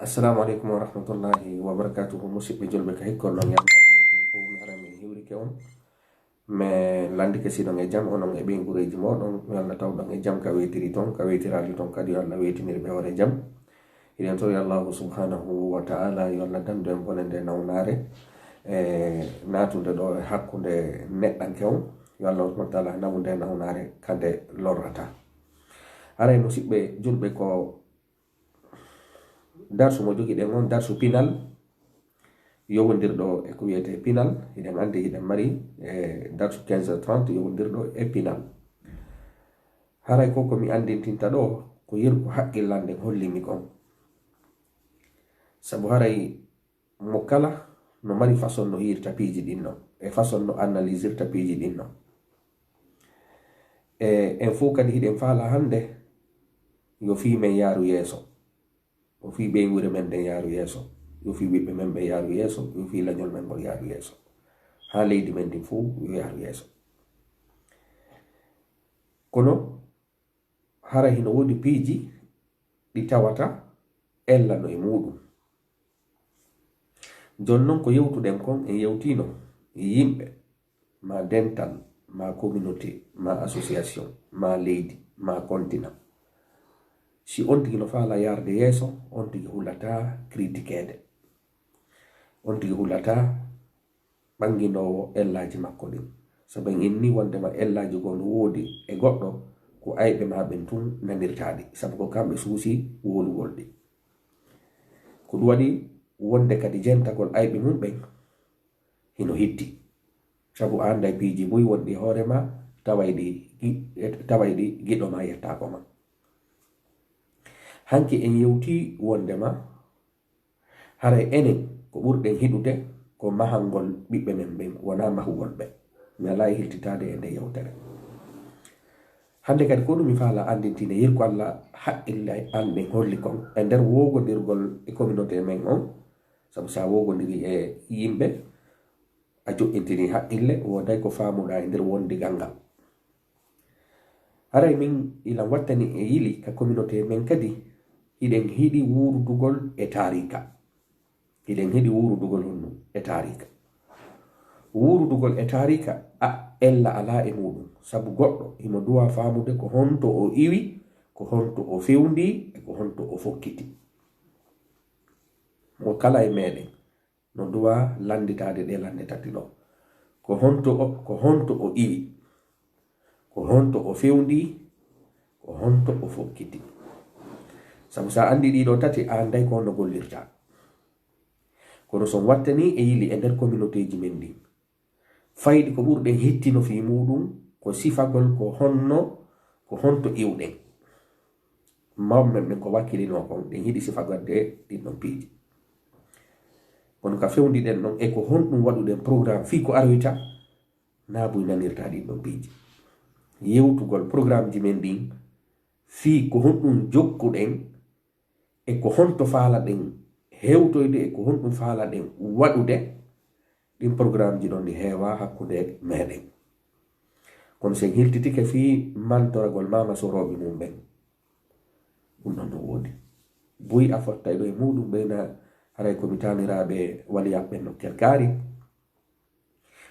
Assalamualaikum warahmatullahi wabarakatuh. Musidɓe julɓe ka hikkon ɗon yalla ɗon ko mi ara min hiwrike on mais landi ke siɗon e jam onon e ɓen gureji moɗon yalla tawɗon e jam ka wetiri ton ka wetirali ton kadi yalla wetinirɓe hore jam iɗen to allahu subhanahu wa ta'ala yo allah dandu en bonende nawnare natude ɗo e hakkude neɗɗanke on yo allah subhanahu wa ta'ala nawde nawnare kade lorrata. Aray musidɓe julɓe ko darsu mo jogi ɗen on darsu pinal yowondirɗo e ko wiyete pinal. Eɗen andi eɗen mari darsu 15:30 yowondirɗo e pinal. Haray ko mi andintinta ɗo ko yirko haqqillande hollimi kon, sabu haray mo kala no mari façon no yirta piiji ɗin non e façon no analysirta piiji ɗin non en fo kadi hiɗen faala hande yo fi men yaaru yeeso, o fi ɓe wure men den yaaru yeeso, yo fi ɓiɓɓe men ɓe yaaru yeeso, yo fi lañol men ngol yaaru yeeso, ha leydi men din fo yo yaaru yeeso. Kono hara hino wodi piiji ɗi tawata ella no e muɗum. Jon non ko yewtuɗen kon en yewtino yimɓe ma dental ma communauté ma association ma leydi ma continent. Si on tigi no faala yarde yeeso, on tigi hulata critiquede, on tigi hulata ɓanginowo ellaji makko ɗin, sabu en inni wondema ellaji go no woodi e goɗɗo ko ayɓe ma ɓen tun nanirtaɗi, sabu ko kamɓe suusi wolugol ɗi. Ko ɗum waɗi wonde kadi jentagol ayɓe mum ɓen hino hitti, sabu anday piiji boy wonɗi hoorema tawayɗi giɗo ma yettako ma. Hanki en yewti wondema haray enen ko ɓurɗen hiɗude ko mahangol ɓiɓɓe men ɓen wona mahugol ɓe. Mi ala e hiltitade e nde yewtere. Hande kadi ko ɗum mi faala andintine yirko Allah haqqille an ɓen holli kon e nder wogodirgol e communauté men on, sabu sa wogodiri e yimɓe a jo'intini haqqille woday ko famuɗa e nder wondigal ngal. Haray min ilan wattani e yili ka communauté men kadi hiɗen hiɗi wurdugol e tarika, hiɗen hiɗi wurdugol honnu e tarika. Wurdugol e tarika ella ala e muɗum, sabu goɗɗo himo duwa famude ko honto o iwi, ko honto o fewndi e ko honto o fokkiti. Mo kala e meɗen no duwa landitade ɗe lande tati ɗo, ko honto o iwi, ko honto o fewndi, ko honto o fokkiti. Sabu sa andi ɗiɗo tati a anday ko no gollirta. Kono son wattani e yili e nder communauté ji men ɗin, fayɗi ko ɓurɗen hettino fi muɗum ko sifagol ko honto iwɗen. Mawɓe men ɓen ko wakkilino kon ɗen hiɗi sifagadde ɗin ɗon piiji. Kono ka fewndiɗen ɗon e ko honɗum waɗuɗen programme fi ko aroyta naabuy nanirta ɗin ɗon piiji. Yewtugol programme ji men ɗin fi ko honɗum jokkuɗen e ko honto faala ɗen hewtoyde e ko honɗum faala ɗen waɗude, ɗin programme ji ɗon ɗi heewa hakkude meɗen. Kono sen hiltitike fi mantoragol mama soroɓe mum ɓen, ɗum ɗon no woodi boyi a fotta e ɗo e muɗum ɓeyna haray komi taniraɓe waliyaɓe no kerkari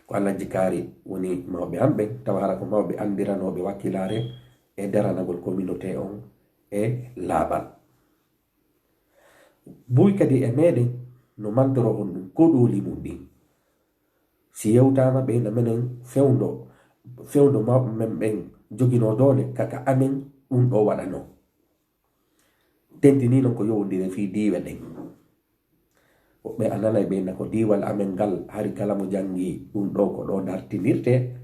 ko Allah jikari woni mawɓe hamɓen, tawa hara ko mawɓe andiranoɓe wakkilare e daranagol communauté on e laaɓal. Boy kadi e meɗen no mantoro on ɗum ko ɗoli mum ɗin, si yewtama ɓeyna menen fewndo mawɓe men ɓen jogino doole kaka amen ɗum ɗo waɗano. Tentini non ko yowodire fi diwe ɗen, woɓɓe a nanay ɓeyna ko diwal amen ngal hari kala mo jangi ɗum ɗo ko ɗo dartinirte,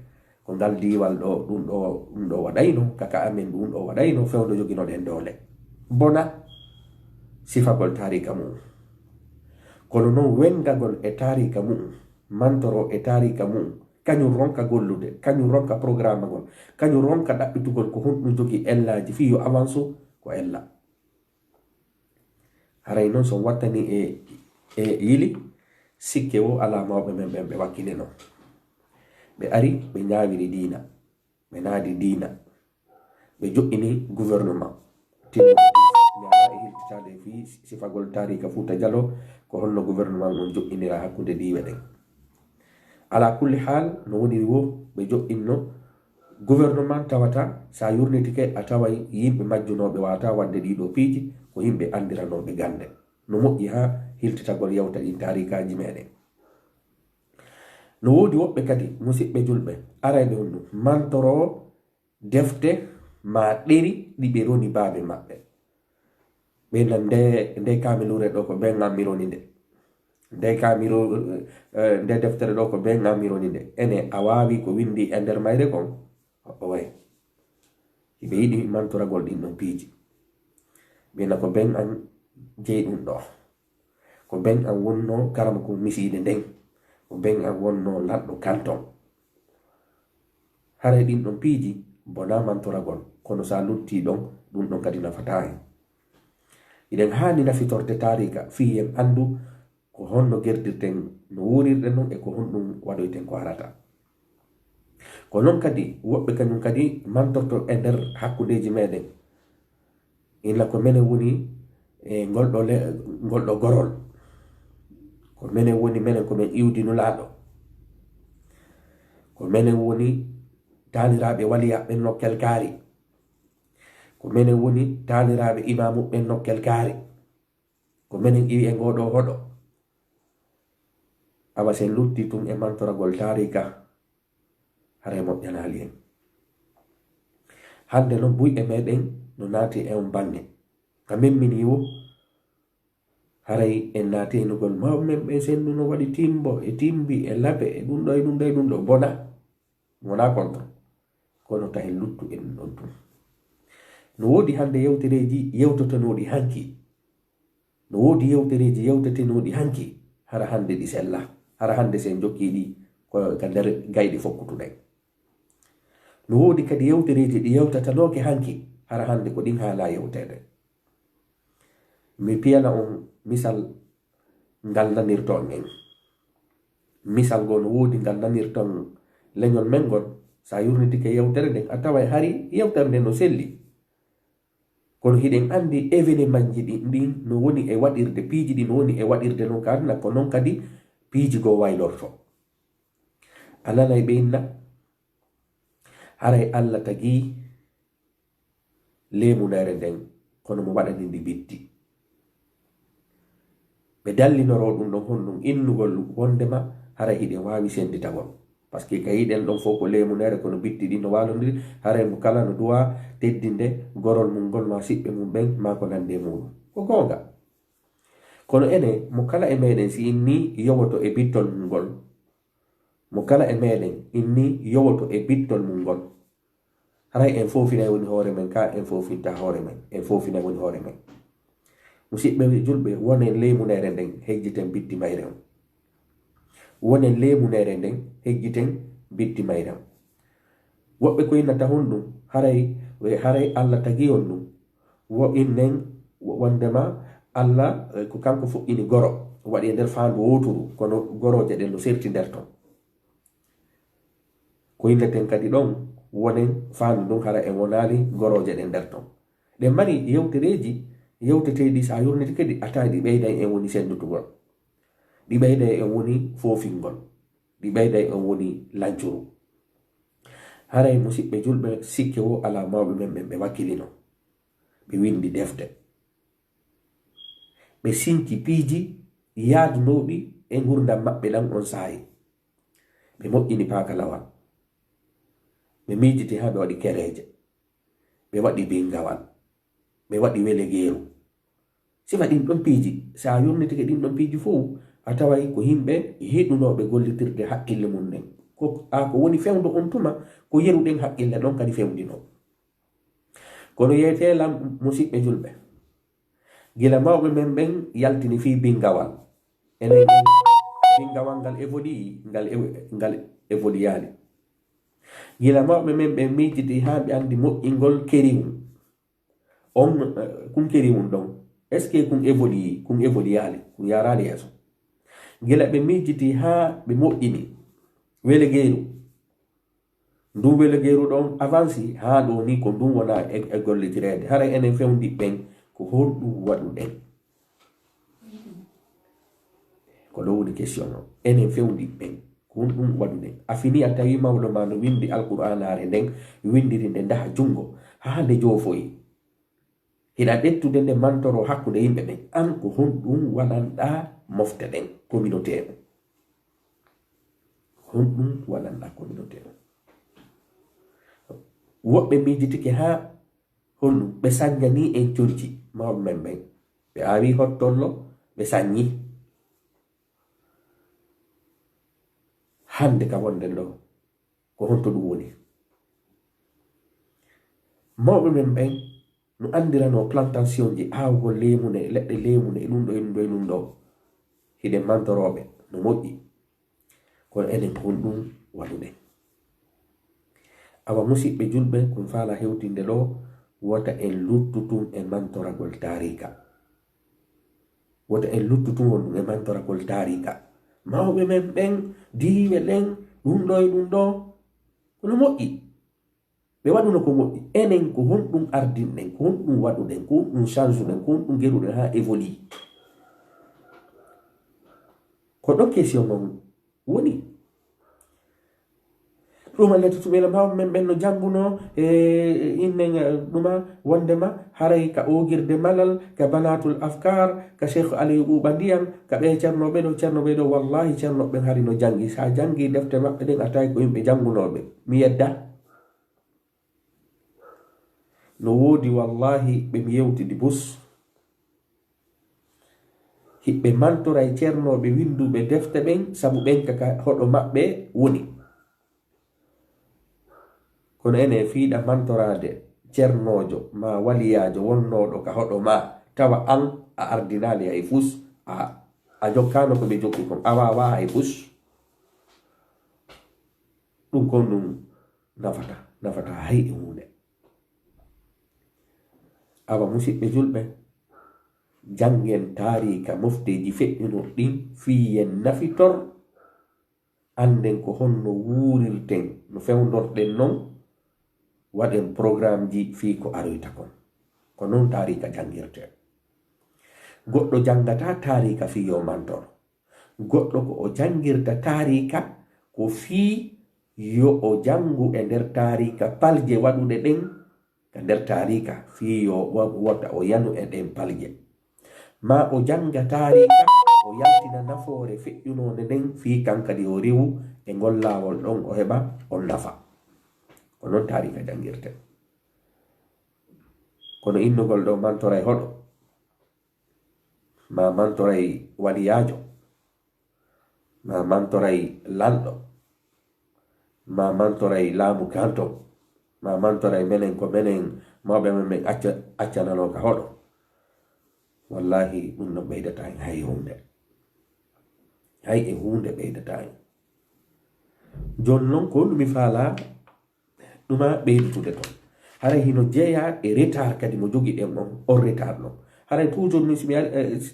ko ngal diwal ɗo ɗum ɗo waɗayno, kaka amen ɗum ɗo waɗayno, fewndo joginoɗen doole. Bona sifagol tarika mum. Kono noon wengagol e tarika mum, mantoro e tarika mum, kañum ronka gollude, kañum ronka programme gol, kañum ronka ɗaɓɓitugol ko honɗum jogi ellaji fi yo avance ko ella. Haray noon son wattani e yili sikke wo ala mawɓe men ɓen ɓe wakkilino. Ɓe ari ɓe ñawiri diina, ɓe naadi diina, ɓe joƴƴini gouvernement tinno mi ala e hiltitade fi sifagol tarika Fouta Jallo ko honno gouvernement on jo'inira hakkunde diwe ɗen. Ala kulli hal no woni wo ɓe jo'inno gouvernement tawata sa yurnitike a taway yimɓe majjunoɓe wata wadde ɗiɗo piiji ko yimɓe andiranoɓe gande. No moƴƴi ha hiltitagol yawta ɗin tarikaji meɗen. No wodi woɓɓe kadi musidɓe julɓe arayɓe on ɗum mantoro defte ma ɗeri ɗi ɓe roni baabe maɓɓe. Ɓe nan nde kamilure ɗo ko ɓe gammironi nde, nde deftere ɗo ko ɓe gammironi nde, ene a wawi ko windi e nder mayre kon o way hiɓe yiɗi mantoragol ɗin ɗon piiji. ɓena ko ɓen an jeyi ɗum ɗo, ko ɓen an wonno karama ko miside nden, ko ɓen an wonno lanɗo kanton. Haray ɗin ɗon piiji bona mantoragol, kono sa lutti ɗon ɗum ɗon kadi nafata hen. Iɗen hani nafitorde tarika fiyen andu ko honno gerdirten no wurirɗen non e ko honɗum waɗoyten ko harata. Ko non kadi woɓɓe kañum kadi mantorto e nder hakkudeji meɗen, illa ko menen woni e ngolɗo gorol, ko menen woni menen komin iwdinulaɗo, ko menen woni taniraɓe waliya ɓen nokkel kaari, ko menen woni taniraɓe imamu ɓen nokkel kaari, ko menen iwi e ngoɗo hoɗo. Awa sen lutti tun e mantoragol tarika haray moƴƴanali en. Hande noon buyɓe meɗen no naati e on bange ka memmini wo haray en naati enugol mawɓe ɓe sendu no waɗi timbo e timbi e labe e ɗum ɗo e ɗum ɗo e ɗum ɗo bona wona contre, kono tahen luttu en ɗon tun. No wodi hande yewtereji yewtotanoɗi hanki, no wodi yewtereji yewtetenoɗi hanki, hara hande ɗi sella, hara hande sen jokkiɗi ko ka nder gayɗi fokkutuɗen. No wodi kadi yewtereji ɗi yewtatanoke hanki, hara hande ko ɗin haala yewtede. Mi piyana on misal ngal nanirton en. Misal go no wodi ngal nanirton leñol men gon, sa yurnitike yewtere nden a tawa hari yewtere nden no selli, kono hiɗen andi événement ji ɗin no woni e waɗirde piiji ɗi no woni e waɗirde non ka aduna, ko non kadi piiji go waylorto. A nanay ɓe inna haray Allah tagi lemunere nden kono mo waɗani ndi bitti. Ɓe dallinoro ɗum ɗon honɗum innugol wondema haray hiɗen wawi senditagol, par ce que ka yiɗen ɗon fof ko lemunere kono bitti ɗi no walodiri, haray mo kala no duwa teddinde gorol mum ngol ma siɓɓe mum ɓen ma ko nande muɗum ko gonga. Kono ene mo kala e meɗen si inni yowoto e bittol mum ngol, mo kala e meɗen inni yowoto e bittol mum ngol, haray en fofina woni hoore men ka, en fofinta hoore men, en fofina woni hoore men. Musidɓe julɓe, wonen lemunere nden hejjiten bitti mayre on, wonen lemunere nden hejjiten bitti mayre on. Woɓɓe ko innata honɗum haray Allah tagi on ɗum, wo innen wondema Allah ko kanko fuɗɗini goro waɗi e nder fandu woturu, kono goroje ɗen no serti nder ton. Ko inneten kadi ɗon wonen fandu ɗum hara e wonali goroje ɗen nder ton. Ɗen mari yewtereji yewteteɗi sa yurnitike ɗi ata ɗi ɓeyday en woni sendutugol, ɗi ɓeyday en woni fofingol, ɗi ɓeyday en woni lancuru. Haray musidɓe julɓe, sikke wo ala mawɓe men ɓen ɓe wakkilino, ɓe windi defte, ɓe sinki piiji yaadunoɗi e gurdam maɓɓe ɗan on saayi, ɓe moƴƴini pakalawal, ɓe miijiti ha ɓe waɗi kereje, ɓe waɗi bingawal, ɓe waɗi wele geeru. Sifa ɗin ɗon piiji sa yurnitike ɗin ɗon piiji fuu a taway ko yimɓe hiɗunoɓe gollitirde haqqille mum nden, ko woni fewndo on tuma ko yeruɗen haqqille ɗon kadi fewndino. Kono yeetelam musidɓe julɓe, gila mawɓe men ɓen yaltini fi bingawal, enen bingawal ngal ngal évoluali. Gila mawɓe men ɓen miijiti ha ɓe andi moƴƴingol keriwum on, kun keriwum ɗon est ce que kun évoluali, kun yarali yeeso. Gila ɓe miijiti ha ɓe moƴƴini wele geeru, ndun wele geeru ɗon avanci ha ɗo ni ko ndun wona e gollitirede. Haray enen fewndi ɓen ko honɗum waɗuɗen ko ɗo woni question o enen fewndi ɓen ko honɗum waɗuɗen a fini a tawi mawɗo ma no windi alqur'anare nden windiri nde ndaha jungo ha nde jofoyi hiɗa ɗettude nde mantoro hakkude yimɓe ɓen an ko honɗum waɗanɗa mofte ɗen communauté o honɗum waɗanɗa communauté o woɓɓe miijitike ha honɗum ɓe saññani en corji mawɓe men ɓen ɓe awi hottollo ɓe saññi hande ka wonden ɗo ko honto ɗum woni mawɓe men ɓen no andirano plantation ji awgol lemune leɗɗe lemune ɗum ɗo ɗum ɗo ɗum ɗo hiɗen mantoroɓe no moƴƴi kono enen ko honɗum waɗuɗen awa musidɓe julɓe kon faala hewtinde ɗo wota en luttutum e mantoragol tarika wota en luttutum on ɗum e mantoragol tarika mawɓe men ɓen diiwe ɗen ɗum ɗo e ɗum ɗo kono moƴƴi ɓe waɗuno ko moƴƴi enen ko honɗum ardinɗen ko honɗum waɗuɗen ko honɗum change ɗen ko honɗum geruɗen ha évolue ko ɗo question mon woni ɗuma lettutuɓele mawɓe men ɓen no jannguno e innen ɗuma wondema haray ka ogirde malal ka banatul afkar ka cheikh aliou ɓuuɓa ndiyam ka ɓe ceernoɓe ɗo wallahi ceernoɓe hari no janngi sa janngi defte maɓɓe ɗen a tawi ko yimɓe janngunoɓe mi yedda no woodi wallahi ɓe mi yewtidi bus hiɓɓe mantora e ceernoɓe winduɓe defte ɓen sabu ɓen kaka hoɗo maɓɓe woni kono ene fiiɗa mantorade ceernojo ma waliyajo wonnoɗo ka hoɗo ma tawa an a ardinali hay fus a jokkano ko ɓe jokki kon a wawa hay fus ɗum kon ɗum nafata hay e hunde awa musidɓe julɓe jangen tarika mofteji feƴƴunoɗɗin fiyen nafitor anden ko honno wuurirten no fewdorɗen non waɗen programme ji fii ko aroyta kon ko noon tarika jangirte goɗɗo jangata tarika fii yo mantor goɗɗo ko o jangirta tarika ko fii yo o jangu e nder tarika palje waɗuɗe ɗen ka nder tarika fii yo wota o yanu e ɗen palje ma o janga tarika o yaltina nafoore feƴƴunode nden fii kankadi o rewu e ngol laawol ɗon o heɓa on nafa ko noon tarika jangirte kono innugol ɗo mantoray hoɗo ma mantoray waliyajo ma mantoray lanɗo ma mantoray laamu kanton ma mantoray menen ko menen mawɓe men min accanano ka hoɗo wallahi ɗum no ɓeydata en hay e hunde ɓeydata en jon noon ko ɗumi faala ɗuma ɓeydutude toon haray hino jeeya e retard kadi mo jogi ɗen on retard noon haray toujours mi si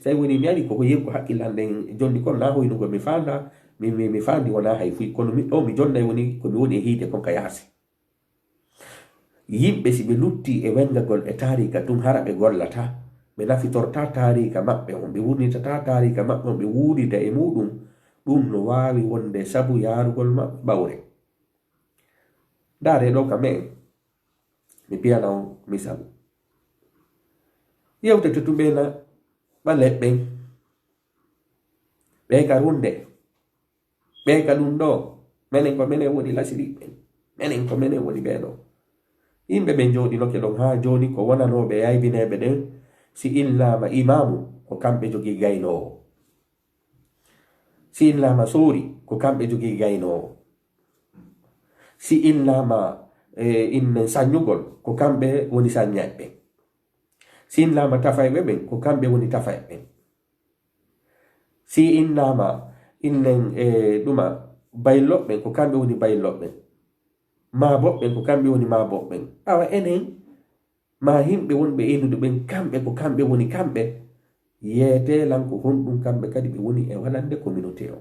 tawi woni mi ari koko yirko haqqillanɗen jonni kon na hoynugo mi fanda mi fandi wona hay fuy kono mi jonnay woni komi woni e hiide kon ka yaasi yimɓe si ɓe lutti e wengagol e tarika ɗum hara ɓe gollata ɓe nafitorta tarika maɓɓe on ɓe wurnitata tarika maɓɓe on ɓe wuurida e muɗum ɗum no wawi wonde sabu yarugol maɓɓe ɓawre ndaare ɗo kam mi piyana on misal yewtete tuɓena ɓaleɓɓen ɓe ka runde ɓe ka ɗum ɗo menen ko menen woni lasiriɓɓen menen ko menen woni ɓeɗo yimɓe ɓen jooɗinoke ɗon ha joni ko wonanoɓe yaybineɓe ɗen si illama imamu ko kamɓe jogi gaynowo si illama soori ko kamɓe jogi gaynowo si illama innen saññugol ko kamɓe woni saññaɓɓe si innama tafayɓe ɓen ko kamɓe woni tafayɓe si innama innen ɗuma bayloɓɓen ko kamɓe woni bayloɓɓen maaboɓɓen ko kamɓe woni maaboɓɓen awa enen ma yimɓe wonɓe endude ɓen kamɓe ko kamɓe woni kamɓe yeetelan ko honɗum kamɓe kadi ɓe woni e waɗande communauté o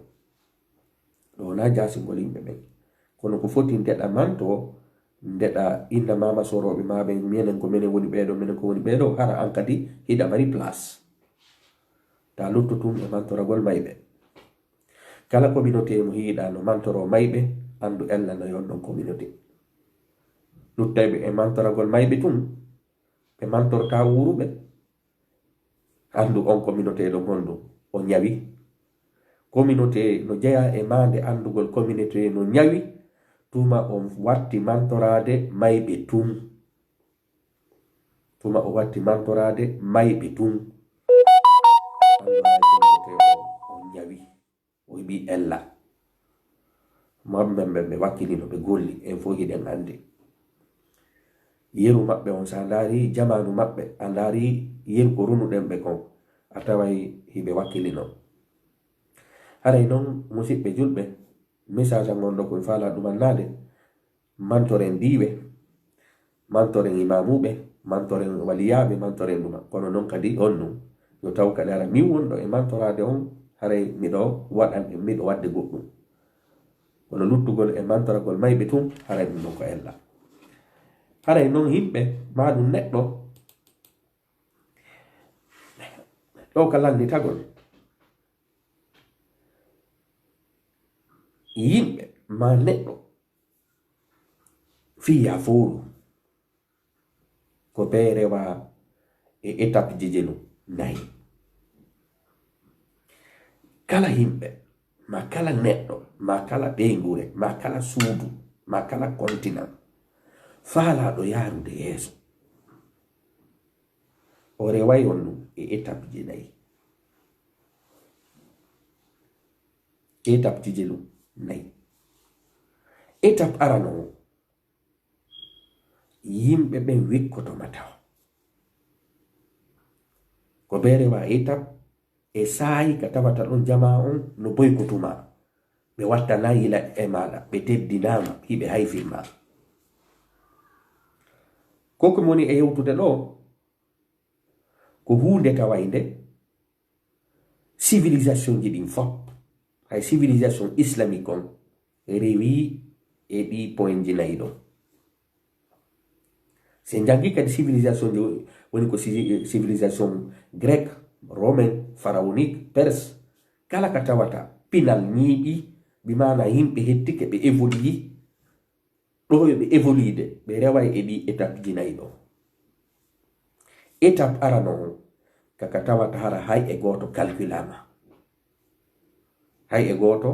ɗo wona jasingol yimɓe ɓen kono ko foti ndeɗa manto ndeɗa inna mama soroɓe maɓe minen ko minen woni ɓeɗo minen ko woni ɓeɗo hara an kadi hiɗa mari place ta luttutum e mantoragol mayɓe kala communauté mo hiiɗa no mantoro mayɓe andu ella no yon ɗon communauté luttayɓe e mantoragol mayɓe tum ɓe mantorta wuruɓe andu on communauté ɗon honɗum o ñawi communauté no jeeya e mande andugol communauté no ñawi tuma on watti mantorade mayɓe tum tuma o watti mantorade mayɓe tum communauté o ñawi o yiɓi ella mamɓe ɓe wakkilino ɓe golli en fo hiɗen andi yeru maɓɓe on sa ndaari jamanu maɓɓe a ndaari yeru ko runuɗen ɓe kon a taway hiɓe wakkilino haray noon musidɓe julɓe message an gonɗo koye faala ɗumannade mantoren diɓe mantoren imamuɓe mantoren waliyaɓe mantoren ɗuma kono noon kadi on ɗum yo taw kadi ara min wonɗo e mantorade on haray miɗo wadde goɗɗum kono luttugol e mantoragol mayɓe tum haray ɗum ɗon ko ella haray noon yimɓe maɗum neɗɗo ɗo ka landitagol yimɓe ma neɗɗo fiya fowru ko ɓe rewa e étape jijelu nayi kala yimɓe ma kala neɗɗo ma kala ɓeygure ma kala suudu ma kala continent faalaɗo yarude yeeso o reway on ɗum e étape ji nayi étape jijelu nayi étape arano yimɓe ɓen wikkotoma tawa ko ɓe rewa étape e saayi ka tawata ɗon jama on no boykotuma ɓe wattana yila e maɗa ɓe teddinama hiɓe hayfirma koko moni e yewtude ɗo ko hunde tawayde civilisation ji ɗin fop hay civilisation islamique on rewi e ɗi point ji nayi ɗo se jangi kadi civilisation ji woni ko civilisation grec romain pharaonique perse kala ka tawata pinal ñiiɓi bimana yimɓe hettike ɓe évolue ɗo ɓe évoluide ɓe reway e ɗi étape ji nayi ɗo étape arano on kaka tawata hara hay e goto calculama hay e goto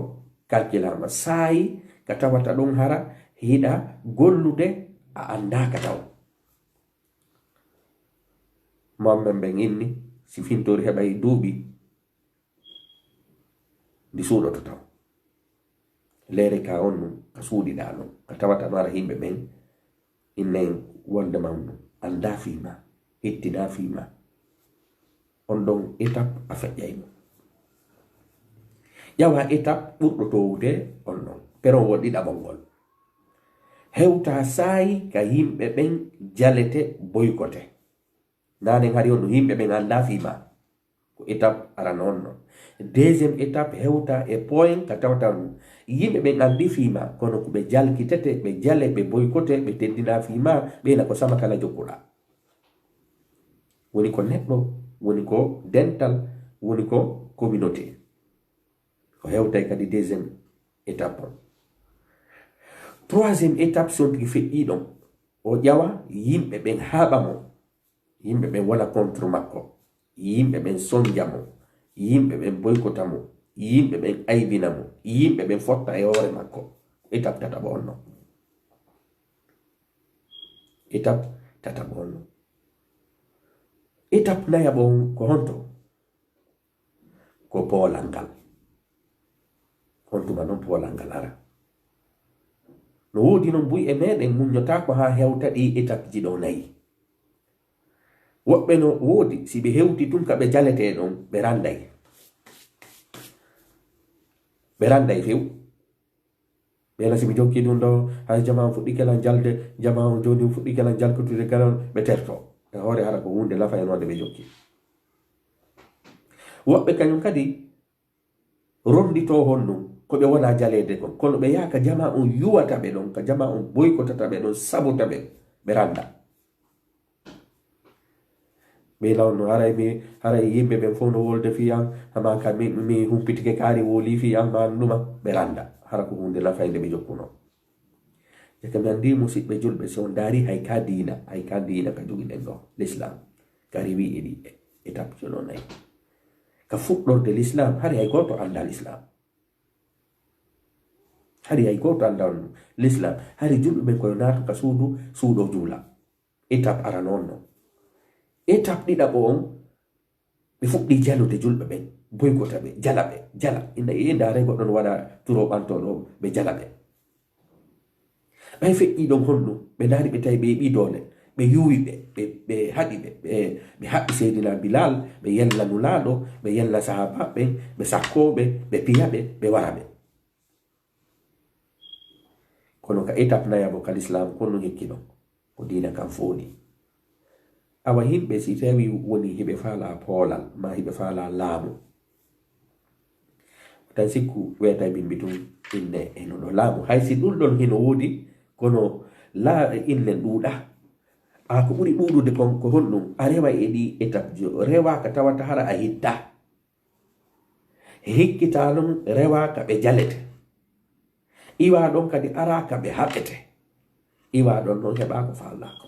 calculama saayi ka tawata ɗum hara hiɗa gollude a andaka taw mamɓe ɓen inni si fintori heɓay duuɓi ndi suuɗoto taw leere ka on ɗum ka suuɗiɗa ɗon ka tawata no ara yimɓe ɓen innen wonde mam ɗum anda fima hettina fima on ɗon étape a feƴƴayno ƴawa étape ɓurɗo towude on ɗon peron woɗɗiɗaɓol ngol hewta saayi ka yimɓe ɓen jalete boykote nanen hari on ɗum yimɓe ɓen anda fima ko étape arano on ɗon deuxiéme étape hewta e point ka tawata ɗum yimɓe ɓen andi fima kono ko ɓe jalkitete ɓe jale ɓe boykote ɓe teddina fima ɓeyna ko sama kala jokkuɗa woni ko neɗɗo woni ko dental woni ko communauté ko hewtay kadi deuxiéme étape on troisiéme étape sontigi feƴƴi ɗon o ƴawa yimɓe ɓen haɓamo yimɓe ɓen wona contre makko yimɓe ɓen sonjamo yimɓe ɓen boykota mo yimɓe ɓen aybina mo yimɓe ɓen fotta e hoore makko étape tataɓo on non étape tataɓo on non étape nayaɓo on ko honto ko poolal ngal hontuma noon poolal ngal ara no woodi noon buy e meɗen muññotako ha hewta ɗi étape ji ɗo nayi woɓɓe no woodi si ɓe hewti tun ka ɓe jalete ɗon ɓe randay few ɓena si ɓe jokki ɗum ɗo hay jama on fuɗɗi kelan jalde jama on joni fuɗɗi kelan jalkutude kelan ɓe terto e hoore hara ko hunde lafa e nonde ɓe jokki woɓɓe kañum kadi rondito hon ɗum ko ɓe wona jalede kon kono ɓe yaha ka jama on yuwata ɓe ɗon ka jama on boykotata ɓe ɗon sabota ɓe randa ɓe lawno haray yimɓe ɓen fof no wolde fiyan ama ka mi humpitike kaari woli fiyan ma ɗuma ɓe randa hara ko hunde nafayde ɓe jokkuno jaka mi andi musidɓe julɓe so on daari hay ka diina ka jogiɗen ɗo l'islam kari wi eɗi étape jono nayi ka fuɗɗorde l'islam hari hay goto anda l'islam hari hay goto anda l'islam hari julɓe ɓen koye naatu ka suuɗo juula étape ara noon no étape ɗiɗaɓo on ɓe fuɗɗi jalude julɓe ɓen boykota ɓe jala ina ndare goɗɗo no waɗa turo ɓantoɗo ɓe jala ɓe ɓay feƴƴi ɗon honɗum ɓe ndaari ɓe tawi ɓe yiɓi doole ɓe yuwi ɓe haɗi ɓe haɓɓi seydina bilal ɓe yella nulaaɗo ɓe yella sahaba ɓen ɓe sakkoɓe ɓe piya ɓe wara ɓe kono ka étape nayabo ka l'islam konno hekki ɗon ko diina kam fooɗi awa himɓe si tawi woni hiɓe faala poolal ma hiɓe faala laamu tan sikku wiyata bimbi tum inne eno ɗo laamu hay si ɗum ɗon hino woodi kono inne ɗuuɗa ko ɓuri ɗuuɗude kon ko honɗum a rewa e ɗi étape jo rewa ka tawata hara a hidda hikkita ɗum rewa ka ɓe jalete iwa ɗon kadi ara ka ɓe haɓete iwa ɗon noon heɓa ko faallako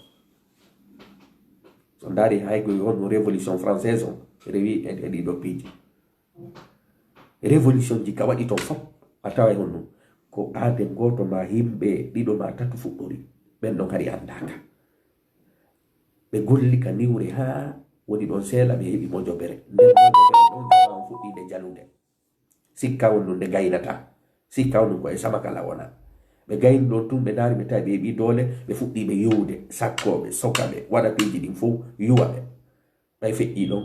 so ndaari haygo honno révolution française on rewi e ɗiɗo piiji révolution ji ka waɗi ton fop a tawa honno ko aade goto ma yimɓe ɗiɗo ma tatu fuɗɗori ɓen ɗon kadi andaka ɓe golli ka niwre ha woni ɗon seeɗa ɓe heɓi mojobere nden mojobere ɗon jama fuɗɗide jalude sikka wonno nde gaynata sikka wonno ko e sama kala wona ɓe gayni ɗon tum ɓe ndaari ɓe tawi ɓe heɓi doole ɓe fuɗɗiɓe yewde sakkoɓe sokaɓe waɗa piiji ɗin fof yuwaɓe ɓay feƴƴi ɗon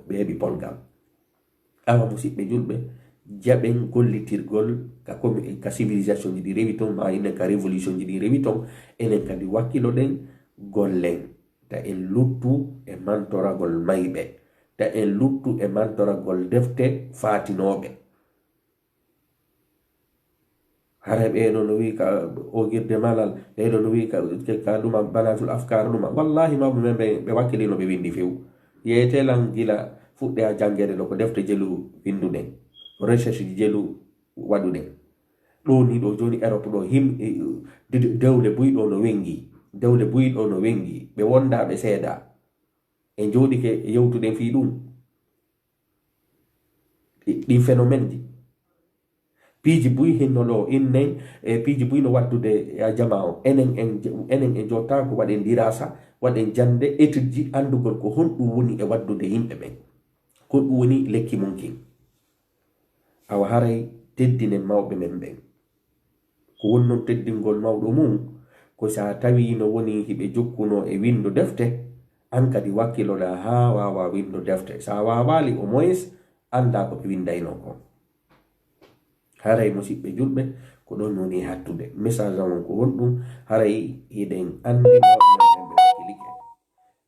ɓe heɓi polgal awa musidɓe julɓe jaɓen gollitirgol ka civilisation ji ɗi rewi ton ma enen ka révolution ji ɗi rewi ton enen kadi wakkilo ɗen gollen ta en luttu e mantoragol mayɓe ta en luttu e mantoragol defte fatinoɓe hara ɓeɗo no wi ka ogirde malal ɓeɗo no wi ka ɗuma banatul afkar ɗuma wallahi mawɓe men ɓe wakkilino ɓe windi few yeetelan gila fuɗɗe a jangede ɗo ko defte jelu winduɗen recherche ji jelu waɗuɗen ɗo ni ɗo joni Europe ɗo dewle buyɗo no wengi ɓe wondaɓe seeda e joɗike yewtuɗen fi ɗum ɗin phénomène ji piiji buy hinno ɗo innen e piiji buy no waddude a jama o enen en jotta ko waɗen dirasa waɗen jande étude ji andugol ko honɗum woni e waddude yimɓe ɓen honɗum woni lekki munkin awa haray teddinen mawɓe men ɓen ko woni noon teddingol mawɗo mum ko sa tawi no woni hiɓe jokkuno e windo defte an kadi wakkiloɗa ha wawa windo defte sa wawali au moins anda ko ɓe windayno kon haray musidɓe julɓe ko ɗon woni hattude message on ko honɗum haray eɗen andi mawɓe ɓe wakkilike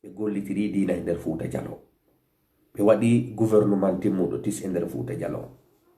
ɓe gollitiri diina e nder Fuuta Jalon ɓe waɗi gouvernement timmuɗo tis e nder Fuuta Jalon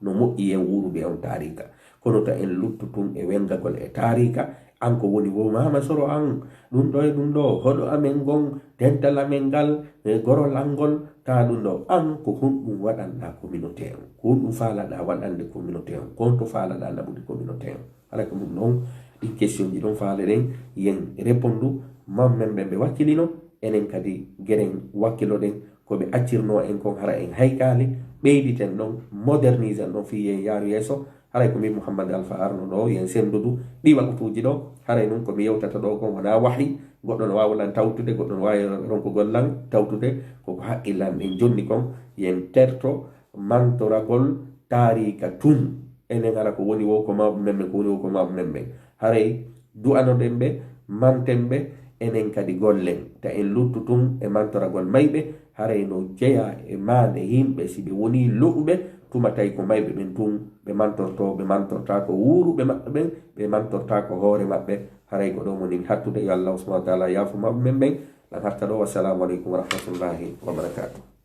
no moƴƴi en wurude on tarika kono ta en luttutun e wengagol e tarika an ko woni wo mama soro an ɗum ɗo e ɗum ɗo hoɗo amen gon dental amen ngal e gorol angol ta ɗum ɗo an ko honɗum waɗanɗa communauté on ko honɗum faalaɗa waɗande communauté on konto faalaɗa naɓude communauté on ala ko ɗum ɗon ɗin question ji ɗon faale ɗen yen répondu mammen ɓe wakkilino enen kadi gueɗen wakkiloɗen koɓe accirno en kon hara en haykali ɓeyditen ɗon modernise en ɗon fi yen yaaru yeeso haray ko min Mouhammad Alpha arno ɗo yen sendudu ɗi wakutuji ɗo haray nun komi yewtata ɗo kon wona wahi goɗɗo no wawlan tawtude goɗɗo no wawi ronkogol lan tawtude koko haqqillan en jonni kon yen terto mantoragol tarika tun enen hara ko woni wo ko mawɓe men ɓen ko woni wo ko mawɓe men ɓen haray du'anoɗen ɓe manten ɓe enen kadi gollen ta en luttu tun e mantoragol mayɓe haray no jeeya e maande yimɓe si ɓe woni loɓuɓe tuma tawi ko mayɓe ɓen tun ɓe mantorta ko wuuruɓe maɓɓe ɓen ɓe mantorta ko hoore maɓɓe haray ko ɗo woni hattude yo Allah subhanahu wa taala yaafo maɓɓe men ɓen lan hatta ɗo wassalamu aleykum wa rahmatullahi wa barakatuh.